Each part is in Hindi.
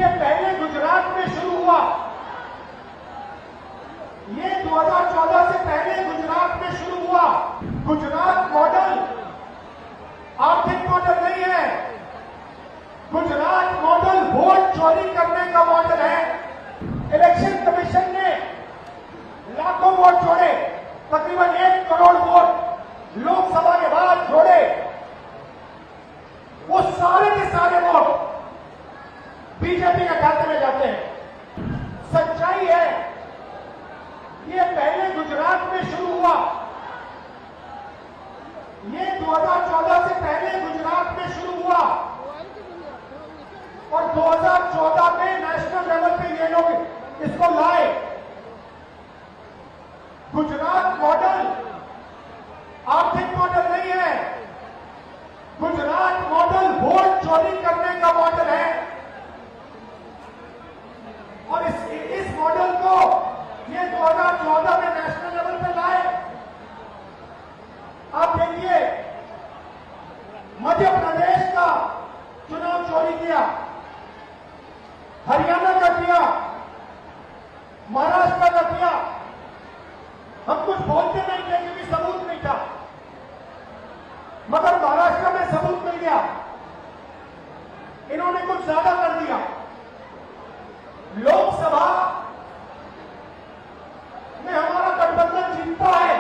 ये पहले गुजरात में शुरू हुआ, ये 2014 से पहले गुजरात में शुरू हुआ। गुजरात मॉडल आर्थिक मॉडल नहीं है, गुजरात मॉडल वोट चोरी करने का मॉडल है। इलेक्शन कमीशन ने लाखों वोट छोड़े, तकरीबन 1 करोड़ वोट लोकसभा के बाद छोड़े। वो सारे के सारे वोट बीजेपी के खाते में जाते हैं। सच्चाई है, ये पहले गुजरात में शुरू हुआ, ये 2014 से पहले गुजरात में शुरू हुआ और 2014 में नेशनल लेवल पे ये लोग इसको लाए। गुजरात मॉडल आर्थिक मॉडल नहीं है, गुजरात मॉडल वोट चोरी करने का मॉडल है। और इस मॉडल को ये 2014 में नेशनल लेवल पे लाए। आप देखिए, मध्य प्रदेश का चुनाव चोरी किया, हरियाणा का किया, महाराष्ट्र का किया। हम कुछ बोलते नहीं थे क्योंकि सबूत नहीं था, मगर महाराष्ट्र में सबूत मिल गया। इन्होंने कुछ ज्यादा कर दिया। लोकसभा में हमारा गठबंधन जीतता है,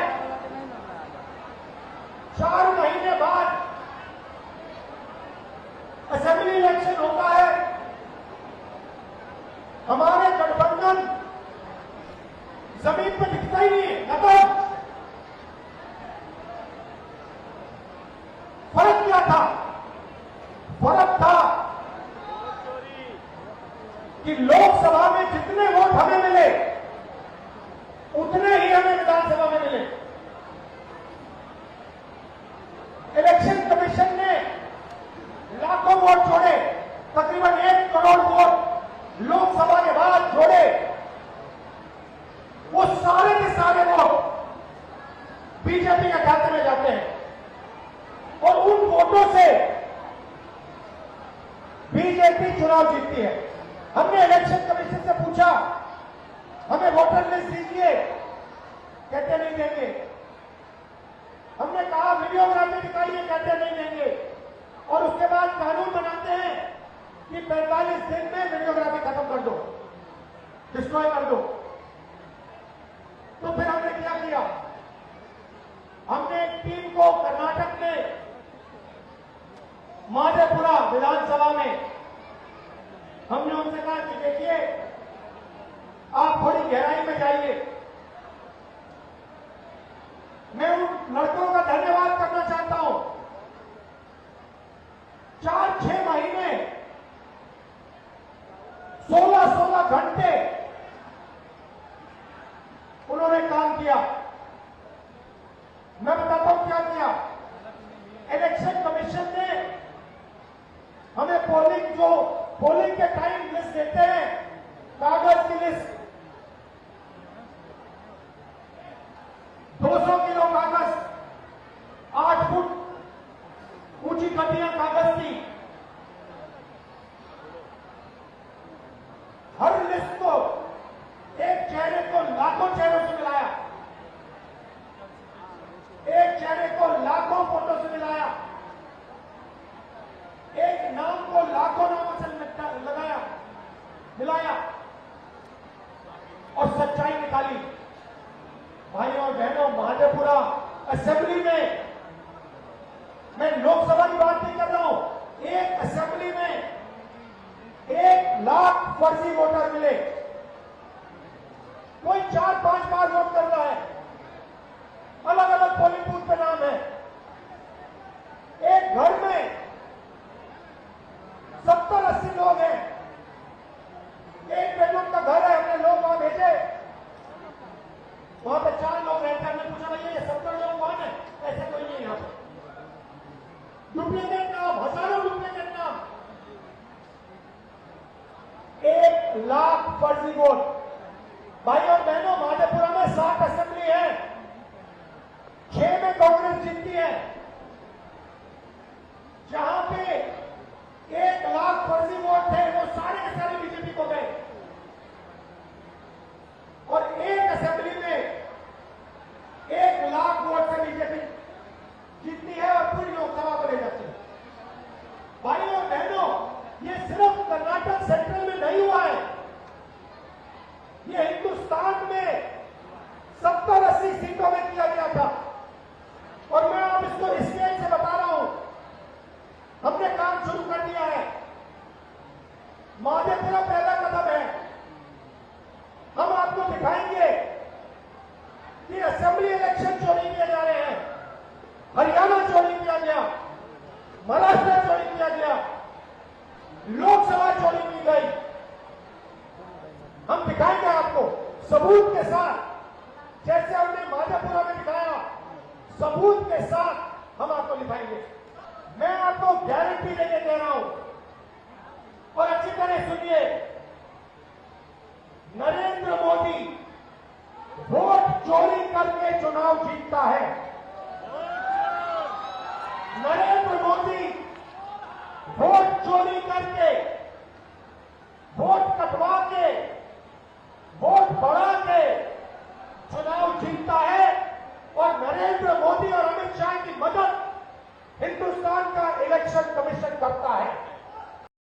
4 महीने बाद असेंबली इलेक्शन होता है, हमारे गठबंधन जमीन पर दिखता ही नहीं है। मतलब फर्क क्या था? फर्क था कि लोकसभा में जितने वोट हमें मिले उतने ही हमें विधानसभा में मिले। इलेक्शन कमीशन ने लाखों वोट छोड़े, तकरीबन 1 करोड़ वोट लोकसभा के बाद छोड़े। वो सारे के सारे वोट बीजेपी के खाते में जाते हैं और उन वोटों से बीजेपी चुनाव जीतती है। हमने इलेक्शन कमीशन से पूछा, हमें वोटर लिस्ट दीजिए, कहते नहीं देंगे। हमने कहा वीडियोग्राफी दिखाइए, कहते नहीं देंगे। और उसके बाद कानून बनाते हैं कि 45 दिन में वीडियोग्राफी खत्म कर दो, डिस्ट्रॉय कर दो। तो फिर हमने क्या किया? हमने एक टीम को कर्नाटक में माधेपुरा विधानसभा में हमने उनसे कहा कि देखिए, आप थोड़ी गहराई में जाइए। मैं उन लड़कों का धन्यवाद करना चाहता हूं। 4-6 महीने 16-16 घंटे उन्होंने काम किया। मैं बताता हूं क्या किया। इलेक्शन कमीशन ने हमें पोलिंग के टाइम लिस्ट देते हैं, कागज की लिस्ट, 200 किलो कागज, 8 फुट ऊंची गड्डियां कागज की। हर लिस्ट को, एक चेहरे को लाखों चेहरों से मिलाया, एक चेहरे को लाखों फोटो से मिलाया, एक नाम को लाखों नामों से मिलाया और सच्चाई निकाली। भाइयों और बहनों, माधेपुरा असेंबली में, मैं लोकसभा की बात नहीं कर रहा हूं, एक असेंबली में 1 लाख फर्जी वोटर मिले। कोई 4-5 बार वोट कर रहा है, अलग अलग पोलिंग बूथ पे नाम है। एक घर में 70-80 लोग हैं, एक बेडरूम का घर है, हमने लोग वहां भेजे, वहां पे 4 लोग रहते हैं। हमने पूछा भैया ये 70 लोग कौन है? ऐसे कोई नहीं यहां पर। डुप्लीकेट नाम, हजारों डुप्लीकेट नाम, 1 लाख फर्जी वोट। भाई और बहनों, माधेपुरा में 7 असेंबली है, 6 में कांग्रेस जीतती है। जहां पे 1 लाख फर्जी वोट थे, वो सारे के सारे बीजेपी सिर्फ कर्नाटक सेंट्रल में नहीं हुआ है, ये हिंदुस्तान में 70-80 सीटों में किया गया था। और मैं आप इसको स्टेज से बता रहा हूं, हमने काम शुरू कर दिया है। माधेपुरा पहला कदम है। हम आपको दिखाएंगे कि असेंबली इलेक्शन चोरी किए जा रहे हैं, हरियाणा चोरी किया गया, महाराष्ट्र चोरी किया गया, लोकसभा चोरी की गई। हम दिखाएंगे आपको सबूत के साथ, जैसे हमने माधेपुरा में दिखाया, सबूत के साथ हम आपको दिखाएंगे। मैं आपको गारंटी देके कह रहा हूं, और अच्छी तरह सुनिए, नरेंद्र मोदी वोट चोरी करके चुनाव जीतता है। नरेंद्र मोदी वोट चोरी करके, वोट कटवा के, वोट बढ़ा के चुनाव जीतता है। और नरेंद्र मोदी और अमित शाह की मदद हिंदुस्तान का इलेक्शन कमीशन करता है।